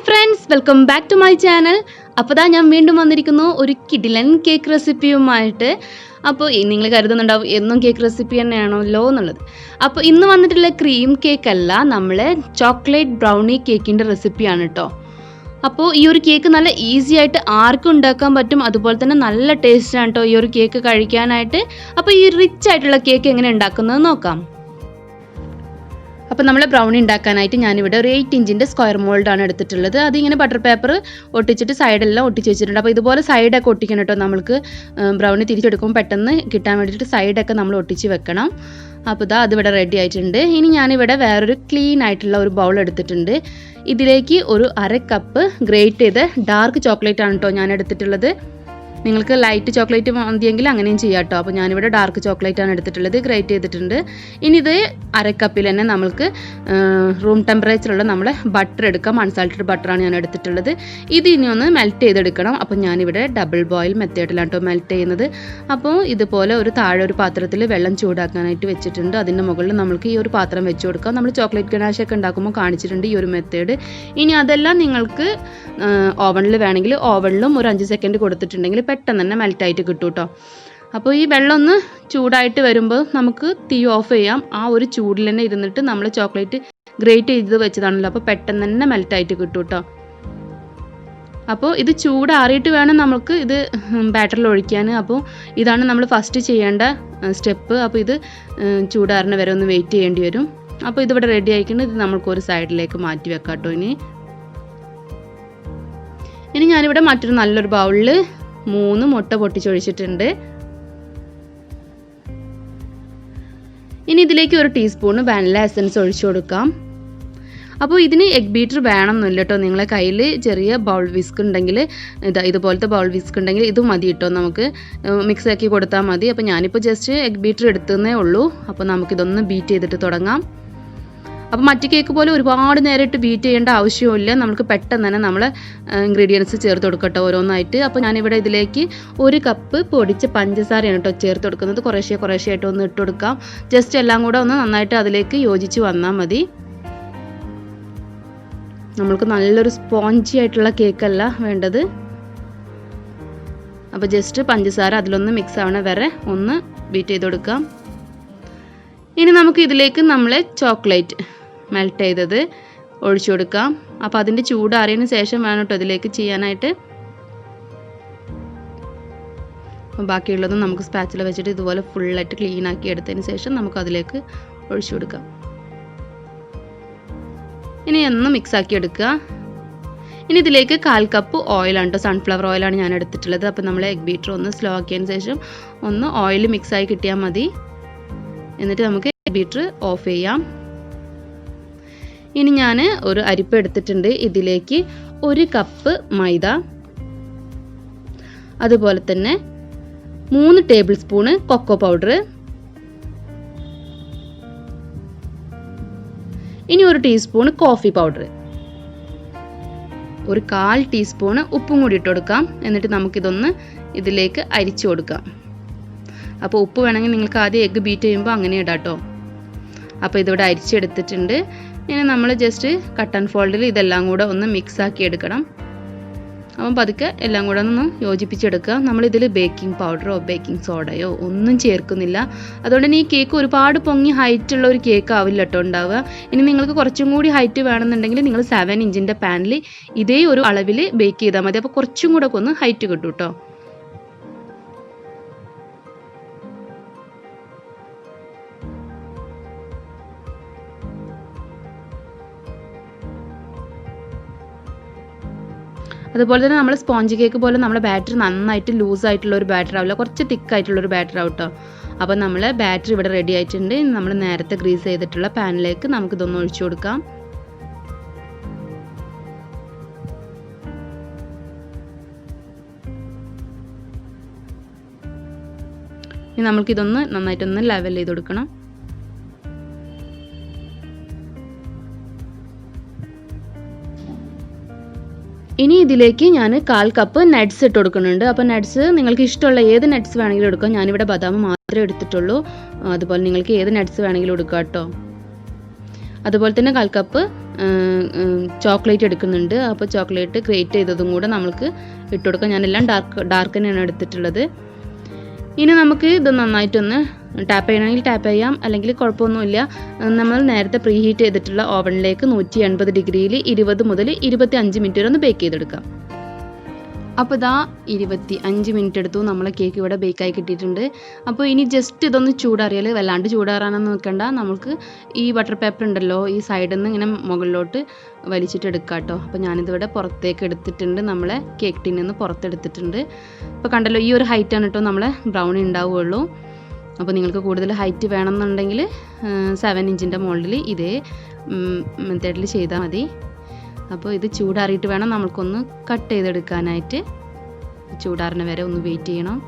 Hi friends, welcome back to my channel. അപ്പോൾ ഞാൻ വീണ്ടും വന്നിരിക്കുന്നു ഒരു കിടിലൻ കേക്ക് റെസിപ്പിയുമായിട്ട്. അപ്പോൾ നിങ്ങൾ കരുതുന്നുണ്ടാവും എന്നും കേക്ക് റെസിപ്പി തന്നെയാണല്ലോ എന്നുള്ളത്. അപ്പോൾ ഇന്ന് വന്നിട്ടുള്ള ക്രീം കേക്ക് അല്ല, നമ്മൾ ചോക്ലേറ്റ് ബ്രൗണി കേക്കിൻ്റെ റെസിപ്പിയാണ് കേട്ടോ. അപ്പോൾ ഈ ഒരു കേക്ക് നല്ല ഈസി ആയിട്ട് ആർക്കും ഉണ്ടാക്കാൻ പറ്റും, അതുപോലെ തന്നെ നല്ല ടേസ്റ്റാണ് കേട്ടോ ഈ ഒരു കേക്ക് കഴിക്കാനായിട്ട്. അപ്പോൾ ഈ റിച്ച് ആയിട്ടുള്ള കേക്ക് എങ്ങനെ ഉണ്ടാക്കുന്നത് നോക്കാം. അപ്പോൾ നമ്മൾ ബ്രൗണി ഉണ്ടാക്കാനായിട്ട് ഞാനിവിടെ ഒരു 8 ഇഞ്ചിൻ്റെ സ്ക്വയർ മോൾഡാണ് എടുത്തിട്ടുള്ളത്. അതിങ്ങനെ ബട്ടർ പേപ്പർ ഒട്ടിച്ചിട്ട് സൈഡെല്ലാം ഒട്ടിച്ച് വെച്ചിട്ടുണ്ട്. അപ്പോൾ ഇതുപോലെ സൈഡൊക്കെ ഒട്ടിക്കണം കേട്ടോ, നമ്മൾക്ക് ബ്രൗണി തിരിച്ചെടുക്കുമ്പോൾ പെട്ടെന്ന് കിട്ടാൻ വേണ്ടിയിട്ട് സൈഡൊക്കെ നമ്മൾ ഒട്ടിച്ച് വെക്കണം. അപ്പോൾ അതിവിടെ റെഡി ആയിട്ടുണ്ട്. ഇനി ഞാനിവിടെ വേറൊരു ക്ലീൻ ആയിട്ടുള്ള ഒരു ബൗൾ എടുത്തിട്ടുണ്ട്. ഇതിലേക്ക് ഒരു 1/2 കപ്പ് ഗ്രേറ്റ് ചെയ്ത് ഡാർക്ക് ചോക്ലേറ്റ് ആണ് കേട്ടോ ഞാൻ എടുത്തിട്ടുള്ളത്. നിങ്ങൾക്ക് ലൈറ്റ് ചോക്ലേറ്റ് മതിയെങ്കിൽ അങ്ങനെയും ചെയ്യാം കേട്ടോ. അപ്പോൾ ഞാനിവിടെ ഡാർക്ക് ചോക്ലേറ്റ് ആണ് എടുത്തിട്ടുള്ളത്, ഗ്രേറ്റ് ചെയ്തിട്ടുണ്ട്. ഇനി ഇത് 1/2 കപ്പിൽ തന്നെ നമ്മൾക്ക് റൂം ടെമ്പറേച്ചറുള്ള നമ്മളെ ബട്ടർ എടുക്കാം. അൺസാൾട്ടഡ് ബട്ടറാണ് ഞാൻ എടുത്തിട്ടുള്ളത്. ഇത് ഇനി ഒന്ന് മെൽറ്റ് ചെയ്തെടുക്കണം. അപ്പോൾ ഞാനിവിടെ ഡബിൾ ബോയിൽ മെത്തേഡിലാണ് കേട്ടോ മെൽറ്റ് ചെയ്യുന്നത്. അപ്പോൾ ഇതുപോലെ താഴെ ഒരു പാത്രത്തിൽ വെള്ളം ചൂടാക്കാനായിട്ട് വെച്ചിട്ടുണ്ട്. അതിൻ്റെ മുകളിൽ നമുക്ക് ഈ ഒരു പാത്രം വെച്ച് കൊടുക്കാം. നമ്മൾ ചോക്ലേറ്റ് ഗനാഷൊക്കെ ഉണ്ടാക്കുമ്പോൾ കാണിച്ചിട്ടുണ്ട് ഈ ഒരു മെത്തേഡ്. ഇനി അതെല്ലാം നിങ്ങൾക്ക് ഓവനിൽ വേണമെങ്കിൽ ഓവനിലും ഒരു 5 സെക്കൻഡ് കൊടുത്തിട്ടുണ്ടെങ്കിൽ പെട്ടെന്ന് തന്നെ മെൽറ്റായിട്ട് കിട്ടും കേട്ടോ. അപ്പോൾ ഈ വെള്ളം ഒന്ന് ചൂടായിട്ട് വരുമ്പോൾ നമുക്ക് തീ ഓഫ് ചെയ്യാം. ആ ഒരു ചൂടിൽ തന്നെ ഇരുന്നിട്ട് നമ്മൾ ചോക്ലേറ്റ് ഗ്രേറ്റ് ചെയ്ത് വെച്ചതാണല്ലോ, അപ്പോൾ പെട്ടെന്ന് തന്നെ മെൽറ്റായിട്ട് കിട്ടും കേട്ടോ. അപ്പോൾ ഇത് ചൂടാറിയിട്ട് വേണം നമുക്ക് ഇത് ബാറ്ററിൽ ഒഴിക്കാൻ. അപ്പോൾ ഇതാണ് നമ്മൾ ഫസ്റ്റ് ചെയ്യേണ്ട സ്റ്റെപ്പ്. അപ്പോൾ ഇത് ചൂടാറിന് വരെ ഒന്ന് വെയിറ്റ് ചെയ്യേണ്ടി വരും. അപ്പോൾ ഇതിവിടെ റെഡി ആയിട്ടുണ്ട്. ഇത് നമുക്കൊരു സൈഡിലേക്ക് മാറ്റി വെക്കാം കേട്ടോ. ഇനി ഞാനിവിടെ മറ്റൊരു നല്ലൊരു ബൗളിൽ 3 മുട്ട പൊട്ടിച്ചൊഴിച്ചിട്ടുണ്ട്. ഇനി ഇതിലേക്ക് 1 ടീസ്പൂൺ വാനില എസൻസ് ഒഴിച്ചു കൊടുക്കാം. അപ്പോൾ ഇതിന് എഗ് ബീറ്റർ വേണമെന്നില്ല കേട്ടോ. നിങ്ങളെ കയ്യിൽ ചെറിയ ബൗൾ വിസ്ക് ഉണ്ടെങ്കിൽ ഇതുപോലത്തെ ബൗൾ വിസ്ക് ഉണ്ടെങ്കിൽ ഇത് മതി കേട്ടോ, നമുക്ക് മിക്സ് ആക്കി കൊടുത്താൽ മതി. അപ്പോൾ ഞാനിപ്പോൾ ജസ്റ്റ് എഗ് ബീറ്റർ എടുത്തതേ ഉള്ളൂ. അപ്പോൾ നമുക്കിതൊന്ന് ബീറ്റ് ചെയ്തിട്ട് തുടങ്ങാം. അപ്പോൾ മറ്റു കേക്ക് പോലെ ഒരുപാട് നേരിട്ട് ബീറ്റ് ചെയ്യേണ്ട ആവശ്യമില്ല. നമുക്ക് പെട്ടെന്ന് തന്നെ നമ്മൾ ഇൻഗ്രീഡിയൻസ് ചേർത്ത് കൊടുക്കട്ടെ ഓരോന്നായിട്ട്. അപ്പോൾ ഞാനിവിടെ ഇതിലേക്ക് 1 കപ്പ് പൊടിച്ച പഞ്ചസാരയാണ് കേട്ടോ ചേർത്ത് കൊടുക്കുന്നത്. കുറേശ്ശെയായിട്ട് ഒന്ന് ഇട്ട് കൊടുക്കാം. ജസ്റ്റ് എല്ലാം കൂടെ ഒന്ന് നന്നായിട്ട് അതിലേക്ക് യോജിച്ച് വന്നാൽ മതി. നമ്മൾക്ക് നല്ലൊരു സ്പോഞ്ചി ആയിട്ടുള്ള കേക്കല്ല വേണ്ടത്. അപ്പോൾ ജസ്റ്റ് പഞ്ചസാര അതിലൊന്ന് മിക്സ് ആവണ വരെ ഒന്ന് ബീറ്റ് ചെയ്ത് കൊടുക്കാം. ഇനി നമുക്ക് ഇതിലേക്ക് നമ്മൾ ചോക്ലേറ്റ് മെൽറ്റ് ചെയ്തത് ഒഴിച്ചു കൊടുക്കാം. അപ്പോൾ അതിൻ്റെ ചൂടാറിയതിന് ശേഷം വേണം കേട്ടോ ഇതിലേക്ക് ചെയ്യാനായിട്ട്. അപ്പോൾ ബാക്കിയുള്ളതും നമുക്ക് സ്പാച്ചില വെച്ചിട്ട് ഇതുപോലെ ഫുള്ളായിട്ട് ക്ലീൻ ആക്കി എടുത്തതിന് ശേഷം നമുക്ക് അതിലേക്ക് ഒഴിച്ചു കൊടുക്കാം. ഇനി ഒന്ന് മിക്സ് ആക്കി എടുക്കുക. ഇനി ഇതിലേക്ക് 1/4 കപ്പ് ഓയിലാണ് കേട്ടോ, സൺഫ്ലവർ ഓയിലാണ് ഞാൻ എടുത്തിട്ടുള്ളത്. അപ്പോൾ നമ്മൾ എഗ് ബീറ്റർ ഒന്ന് സ്ലോ ആക്കിയതിന് ശേഷം ഒന്ന് ഓയിൽ മിക്സായി കിട്ടിയാൽ മതി. എന്നിട്ട് നമുക്ക് ബീറ്റർ ഓഫ് ചെയ്യാം. ഇനി ഞാൻ ഒരു അരിപ്പ എടുത്തിട്ടുണ്ട്. ഇതിലേക്ക് 1 കപ്പ് മൈദ, അതുപോലെ തന്നെ 3 ടേബിൾ സ്പൂണ് കൊക്കോ പൗഡർ, ഇനി 1 ടീസ്പൂൺ കോഫി പൗഡർ, 1/4 ടീസ്പൂണ് ഉപ്പും കൂടി ഇട്ട് കൊടുക്കാം. എന്നിട്ട് നമുക്കിതൊന്ന് ഇതിലേക്ക് അരിച്ചു കൊടുക്കാം. അപ്പോൾ ഉപ്പ് വേണമെങ്കിൽ നിങ്ങൾക്ക് ആദ്യം എഗ്ഗ് ബീറ്റ് ചെയ്യുമ്പോൾ അങ്ങനെ ഇടാം കേട്ടോ. അപ്പോൾ ഇതിവിടെ അരിച്ചെടുത്തിട്ടുണ്ട്. ഇനി നമ്മൾ ജസ്റ്റ് കട്ട് ആൻഡ് ഫോൾഡിൽ ഇതെല്ലാം കൂടെ ഒന്ന് മിക്സ് ആക്കി എടുക്കണം. അപ്പം പതുക്കെ എല്ലാം കൂടെ ഒന്ന് യോജിപ്പിച്ചെടുക്കുക. നമ്മളിതിൽ ബേക്കിംഗ് പൗഡറോ ബേക്കിംഗ് സോഡയോ ഒന്നും ചേർക്കുന്നില്ല. അതുകൊണ്ട് തന്നെ ഈ കേക്ക് ഒരുപാട് പൊങ്ങി ഹൈറ്റുള്ള ഒരു കേക്ക് ആവില്ല കേട്ടോ ഉണ്ടാവുക. ഇനി നിങ്ങൾക്ക് കുറച്ചും കൂടി ഹൈറ്റ് വേണമെന്നുണ്ടെങ്കിൽ നിങ്ങൾ 7 ഇഞ്ചിൻ്റെ പാനിൽ ഇതേ ഒരു അളവിൽ ബേക്ക് ചെയ്താൽ മതി. അപ്പോൾ കുറച്ചും കൂടെ ഒന്ന് ഹൈറ്റ് കിട്ടും കേട്ടോ. അതുപോലെ തന്നെ നമ്മൾ സ്പോഞ്ച് കേക്ക് പോലെ നമ്മുടെ ബാറ്റർ നന്നായിട്ട് ലൂസായിട്ടുള്ള ഒരു ബാറ്റർ ആവില്ല, കുറച്ച് തിക്കായിട്ടുള്ളൊരു ബാറ്റർ ആവും കേട്ടോ. അപ്പോൾ നമ്മൾ ബാറ്റർ ഇവിടെ റെഡി ആയിട്ടുണ്ട്. നമ്മൾ നേരത്തെ ഗ്രീസ് ചെയ്തിട്ടുള്ള പാനിലേക്ക് നമുക്കിതൊന്ന് ഒഴിച്ചു കൊടുക്കാം. ഇനി നമുക്കിതൊന്ന് നന്നായിട്ടൊന്ന് ലെവൽ ചെയ്ത് കൊടുക്കണം. ഇനി ഇതിലേക്ക് ഞാൻ 1/4 കപ്പ് നട്ട്സ് ഇട്ട് കൊടുക്കുന്നുണ്ട്. അപ്പോൾ നട്ട്സ് നിങ്ങൾക്ക് ഇഷ്ടമുള്ള ഏത് നട്ട്സ് വേണമെങ്കിലും എടുക്കാം. ഞാനിവിടെ ബദാം മാത്രമേ എടുത്തിട്ടുള്ളൂ. അതുപോലെ നിങ്ങൾക്ക് ഏത് നട്ട്സ് വേണമെങ്കിലും എടുക്കാം കേട്ടോ. അതുപോലെ തന്നെ 1/4 കപ്പ് ചോക്ലേറ്റ് എടുക്കുന്നുണ്ട്. അപ്പോൾ ചോക്ലേറ്റ് ഗ്രേറ്റ് ചെയ്തതും കൂടെ നമുക്ക് ഇട്ട് കൊടുക്കാം. ഞാനെല്ലാം ഡാർക്ക് തന്നെയാണ് എടുത്തിട്ടുള്ളത്. ഇനി നമുക്ക് ഇത് നന്നായിട്ടൊന്ന് ടാപ്പ് ചെയ്യണമെങ്കിൽ ടാപ്പ് ചെയ്യാം, അല്ലെങ്കിൽ കുഴപ്പമൊന്നുമില്ല. നമ്മൾ നേരത്തെ പ്രീ ഹീറ്റ് ചെയ്തിട്ടുള്ള ഓവനിലേക്ക് 180 ഡിഗ്രിയിൽ 20 മുതൽ 25 മിനിറ്റ് വരെ ഒന്ന് ബേക്ക് ചെയ്തെടുക്കാം. അപ്പോൾ ഇതാ 25 മിനിറ്റ് എടുത്തു, നമ്മളെ കേക്ക് ഇവിടെ ബേക്കായി കിട്ടിയിട്ടുണ്ട്. അപ്പോൾ ഇനി ജസ്റ്റ് ഇതൊന്ന് ചൂടാറിയാൽ, വല്ലാണ്ട് ചൂടാറാനൊന്നും നിൽക്കണ്ട, നമുക്ക് ഈ ബട്ടർ പേപ്പർ ഉണ്ടല്ലോ ഈ സൈഡിൽ നിന്ന് ഇങ്ങനെ മുകളിലോട്ട് വലിച്ചിട്ട് എടുക്കാം കേട്ടോ. അപ്പോൾ ഞാനിതിവിടെ പുറത്തേക്ക് എടുത്തിട്ടുണ്ട്, നമ്മളെ കേക്ക് ടിന്നിൽ നിന്ന് പുറത്തെടുത്തിട്ടുണ്ട്. അപ്പോൾ കണ്ടല്ലോ, ഈ ഒരു ഹൈറ്റാണ് കേട്ടോ നമ്മളെ ബ്രൗണി ഉണ്ടാവുകയുള്ളൂ. അപ്പോൾ നിങ്ങൾക്ക് കൂടുതൽ ഹൈറ്റ് വേണമെന്നുണ്ടെങ്കിൽ 7 ഇഞ്ചിൻ്റെ മോൾഡിൽ ഇതേ മെത്തേഡിൽ ചെയ്താൽ മതി. അപ്പോൾ ഇത് ചൂടാറിയിട്ട് വേണം നമുക്കൊന്ന് കട്ട് ചെയ്തെടുക്കാനായിട്ട്. ചൂടാറിന് വരെ ഒന്ന് വെയിറ്റ് ചെയ്യണം.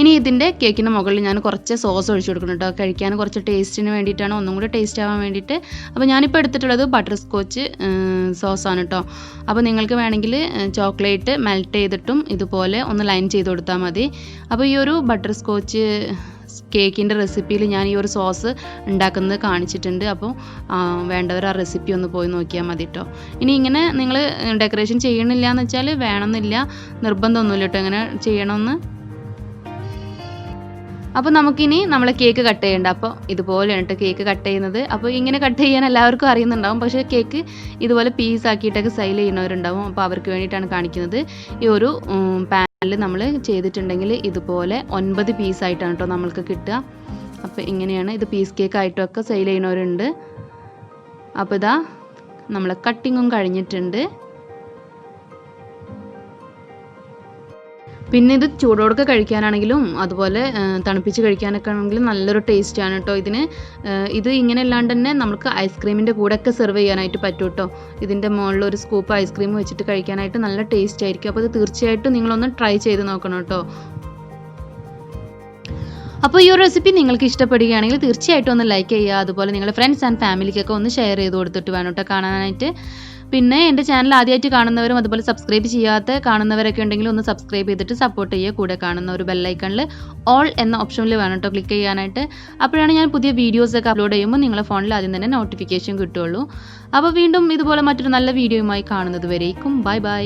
ഇനി ഇതിൻ്റെ കേക്കിൻ്റെ മുകളിൽ ഞാൻ കുറച്ച് സോസ് ഒഴിച്ചു കൊടുക്കണം കേട്ടോ, കഴിക്കാൻ കുറച്ച് ടേസ്റ്റിന് വേണ്ടിയിട്ടാണ്, ഒന്നും കൂടെ ടേസ്റ്റ് ആവാൻ വേണ്ടിയിട്ട്. അപ്പോൾ ഞാനിപ്പോൾ എടുത്തിട്ടുള്ളത് ബട്ടർ സ്കോച്ച് സോസാണ് കേട്ടോ. അപ്പോൾ നിങ്ങൾക്ക് വേണമെങ്കിൽ ചോക്ലേറ്റ് മെൽറ്റ് ചെയ്തിട്ടും ഇതുപോലെ ഒന്ന് ലൈൻ ചെയ്ത് കൊടുത്താൽ മതി. അപ്പോൾ ഈ ഒരു ബട്ടർ സ്കോച്ച് കേക്കിൻ്റെ റെസിപ്പിയിൽ ഞാൻ ഈ ഒരു സോസ് ഉണ്ടാക്കുന്നത് കാണിച്ചിട്ടുണ്ട്. അപ്പോൾ വേണ്ടവർ ആ റെസിപ്പി ഒന്ന് പോയി നോക്കിയാൽ മതി കേട്ടോ. ഇനി ഇങ്ങനെ നിങ്ങൾ ഡെക്കറേഷൻ ചെയ്യണില്ല എന്ന് വെച്ചാൽ വേണമെന്നില്ല, നിർബന്ധമൊന്നുമില്ല കേട്ടോ ഇങ്ങനെ ചെയ്യണമെന്ന്. അപ്പോൾ നമുക്കിനി നമ്മളെ കേക്ക് കട്ട് ചെയ്യേണ്ട. അപ്പോൾ ഇതുപോലെയാണ് കേട്ടോ കേക്ക് കട്ട് ചെയ്യുന്നത്. അപ്പോൾ ഇങ്ങനെ കട്ട് ചെയ്യാൻ എല്ലാവർക്കും അറിയുന്നുണ്ടാവും, പക്ഷേ കേക്ക് ഇതുപോലെ പീസ് ആക്കിയിട്ടൊക്കെ സെയിൽ ചെയ്യുന്നവരുണ്ടാവും. അപ്പോൾ അവർക്ക് വേണ്ടിയിട്ടാണ് കാണിക്കുന്നത്. ഈ ഒരു പാനിൽ നമ്മൾ ചെയ്തിട്ടുണ്ടെങ്കിൽ ഇതുപോലെ 9 പീസായിട്ടാണ് കേട്ടോ നമ്മൾക്ക് കിട്ടുക. അപ്പോൾ ഇങ്ങനെയാണ്, ഇത് പീസ് കേക്ക് ആയിട്ടൊക്കെ സെയിൽ ചെയ്യുന്നവരുണ്ട്. അപ്പോൾ ഇതാ നമ്മളെ കട്ടിങ്ങും കഴിഞ്ഞിട്ടുണ്ട്. പിന്നെ ഇത് ചൂടോടൊക്കെ കഴിക്കാനാണെങ്കിലും അതുപോലെ തണുപ്പിച്ച് കഴിക്കാനൊക്കെ ആണെങ്കിലും നല്ലൊരു ടേസ്റ്റാണ് കേട്ടോ ഇതിന്. ഇത് ഇങ്ങനെ അല്ലാണ്ട് തന്നെ നമുക്ക് ഐസ്ക്രീമിൻ്റെ കൂടെയൊക്കെ സെർവ് ചെയ്യാനായിട്ട് പറ്റും കേട്ടോ. ഇതിൻ്റെ മുകളിൽ ഒരു സ്കൂപ്പ് ഐസ്ക്രീം വെച്ചിട്ട് കഴിക്കാനായിട്ട് നല്ല ടേസ്റ്റ് ആയിരിക്കും. അപ്പോൾ ഇത് തീർച്ചയായിട്ടും നിങ്ങളൊന്ന് ട്രൈ ചെയ്ത് നോക്കണം കേട്ടോ. അപ്പോൾ ഈ ഒരു റെസിപ്പി നിങ്ങൾക്ക് ഇഷ്ടപ്പെടുകയാണെങ്കിൽ തീർച്ചയായിട്ടും ഒന്ന് ലൈക്ക് ചെയ്യുക. അതുപോലെ നിങ്ങളുടെ ഫ്രണ്ട്സ് ആൻഡ് ഫാമിലിക്കൊക്കെ ഒന്ന് ഷെയർ ചെയ്ത് കൊടുത്തിട്ട് വേണം കേട്ടോ കാണാനായിട്ട്. പിന്നെ എൻ്റെ ചാനൽ ആദ്യമായിട്ട് കാണുന്നവരും അതുപോലെ സബ്സ്ക്രൈബ് ചെയ്യാത്ത കാണുന്നവരൊക്കെ ഉണ്ടെങ്കിൽ ഒന്ന് സബ്സ്ക്രൈബ് ചെയ്തിട്ട് സപ്പോർട്ട് ചെയ്യുക. കൂടെ കാണുന്ന ഒരു ബെല്ലൈക്കണിൽ ഓൾ എന്ന ഓപ്ഷനിൽ വേണം കേട്ടോ ക്ലിക്ക് ചെയ്യാനായിട്ട്. അപ്പോഴാണ് ഞാൻ പുതിയ വീഡിയോസൊക്കെ അപ്ലോഡ് ചെയ്യുമ്പോൾ നിങ്ങളുടെ ഫോണിൽ ആദ്യം തന്നെ നോട്ടിഫിക്കേഷൻ കിട്ടുള്ളൂ. അപ്പോൾ വീണ്ടും ഇതുപോലെ മറ്റൊരു നല്ല വീഡിയോയുമായി കാണുന്നത് വരേക്കും ബൈ ബൈ.